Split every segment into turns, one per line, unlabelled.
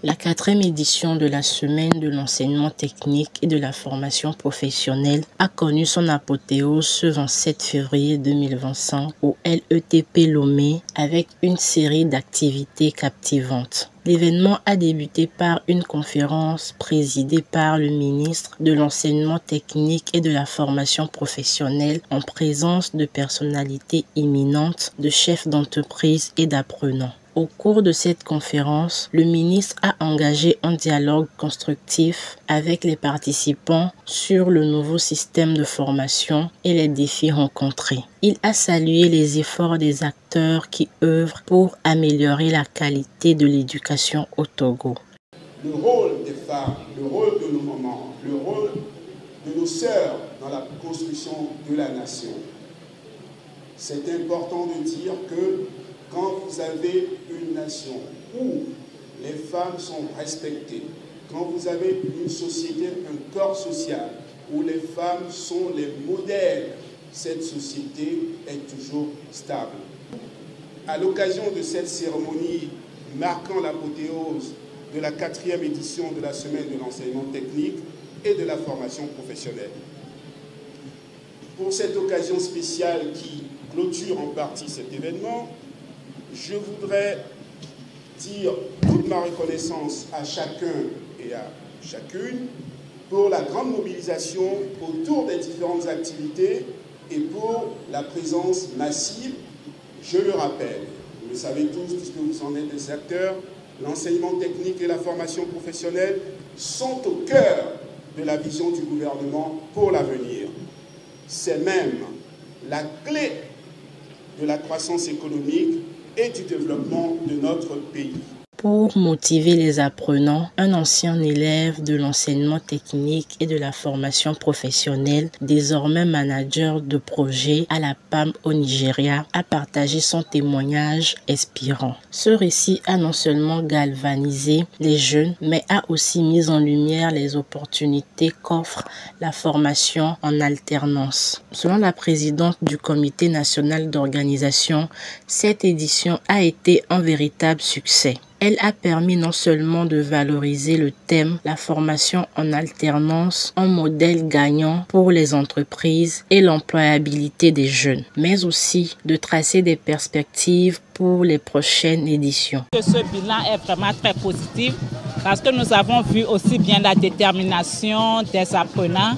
La 4e édition de la semaine de l'enseignement technique et de la formation professionnelle a connu son apothéose ce 27 février 2025 au LETP Lomé avec une série d'activités captivantes. L'événement a débuté par une conférence présidée par le ministre de l'enseignement technique et de la formation professionnelle en présence de personnalités imminentes, de chefs d'entreprise et d'apprenants. Au cours de cette conférence, le ministre a engagé un dialogue constructif avec les participants sur le nouveau système de formation et les défis rencontrés. Il a salué les efforts des acteurs qui œuvrent pour améliorer la qualité de l'éducation au Togo.
Le rôle des femmes, le rôle de nos mamans, le rôle de nos sœurs dans la construction de la nation. C'est important de dire que quand vous avez une nation où les femmes sont respectées, quand vous avez une société, un corps social où les femmes sont les modèles, cette société est toujours stable. À l'occasion de cette cérémonie marquant l'apothéose de la 4e édition de la semaine de l'enseignement technique et de la formation professionnelle. Pour cette occasion spéciale qui clôture en partie cet événement, je voudrais dire toute ma reconnaissance à chacun et à chacune pour la grande mobilisation autour des différentes activités et pour la présence massive. Je le rappelle, vous le savez tous puisque vous en êtes des acteurs, l'enseignement technique et la formation professionnelle sont au cœur de la vision du gouvernement pour l'avenir. C'est même la clé de la croissance économique et du développement de notre pays.
Pour motiver les apprenants, un ancien élève de l'enseignement technique et de la formation professionnelle, désormais manager de projet à la PAM au Nigeria, a partagé son témoignage inspirant. Ce récit a non seulement galvanisé les jeunes, mais a aussi mis en lumière les opportunités qu'offre la formation en alternance. Selon la présidente du Comité national d'organisation, cette édition a été un véritable succès. Elle a permis non seulement de valoriser le thème, la formation en alternance, un modèle gagnant pour les entreprises et l'employabilité des jeunes, mais aussi de tracer des perspectives pour les prochaines éditions.
Ce bilan est vraiment très positif parce que nous avons vu aussi bien la détermination des apprenants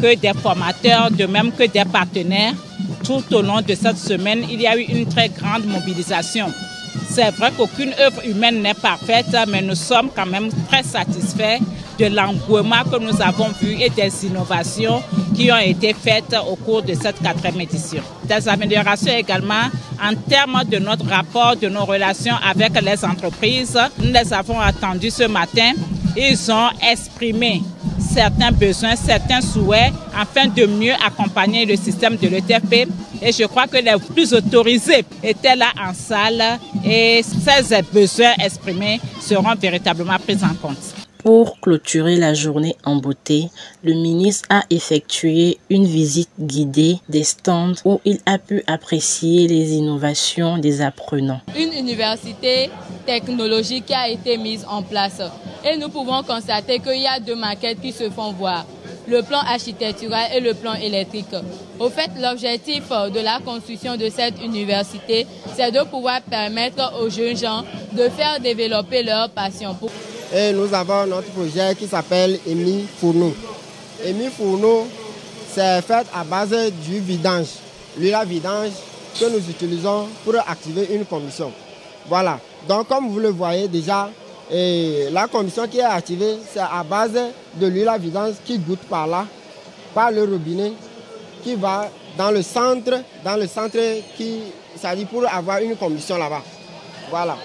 que des formateurs, de même que des partenaires. Tout au long de cette semaine, il y a eu une très grande mobilisation. C'est vrai qu'aucune œuvre humaine n'est parfaite, mais nous sommes quand même très satisfaits de l'engouement que nous avons vu et des innovations qui ont été faites au cours de cette 4e édition. Des améliorations également en termes de notre rapport, de nos relations avec les entreprises. Nous les avons attendus ce matin. Ils ont exprimé certains besoins, certains souhaits afin de mieux accompagner le système de l'ETP. Et je crois que les plus autorisés étaient là en salle et ces besoins exprimés seront véritablement pris en compte.
Pour clôturer la journée en beauté, le ministre a effectué une visite guidée des stands où il a pu apprécier les innovations des apprenants.
Une université technologique qui a été mise en place et nous pouvons constater qu'il y a 2 maquettes qui se font voir, le plan architectural et le plan électrique. Au fait, l'objectif de la construction de cette université, c'est de pouvoir permettre aux jeunes gens de faire développer leur passion.
Et nous avons notre projet qui s'appelle EMI Fourneau. EMI Fourneau, c'est fait à base du vidange, l'huile à vidange que nous utilisons pour activer une commission. Voilà, donc comme vous le voyez déjà, la commission qui est activée, c'est à base de l'huile à vidange qui goûte par là, par le robinet, qui va dans le centre qui, ça dit pour avoir une commission là-bas. Voilà.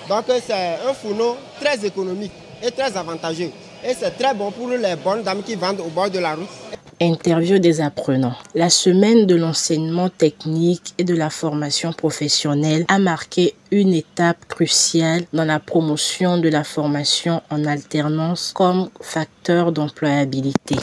Donc c'est un fourneau très économique et très avantageux. Et c'est très bon pour les bonnes dames qui vendent au bord de la route.
Interview des apprenants. La semaine de l'enseignement technique et de la formation professionnelle a marqué une étape cruciale dans la promotion de la formation en alternance comme facteur d'employabilité.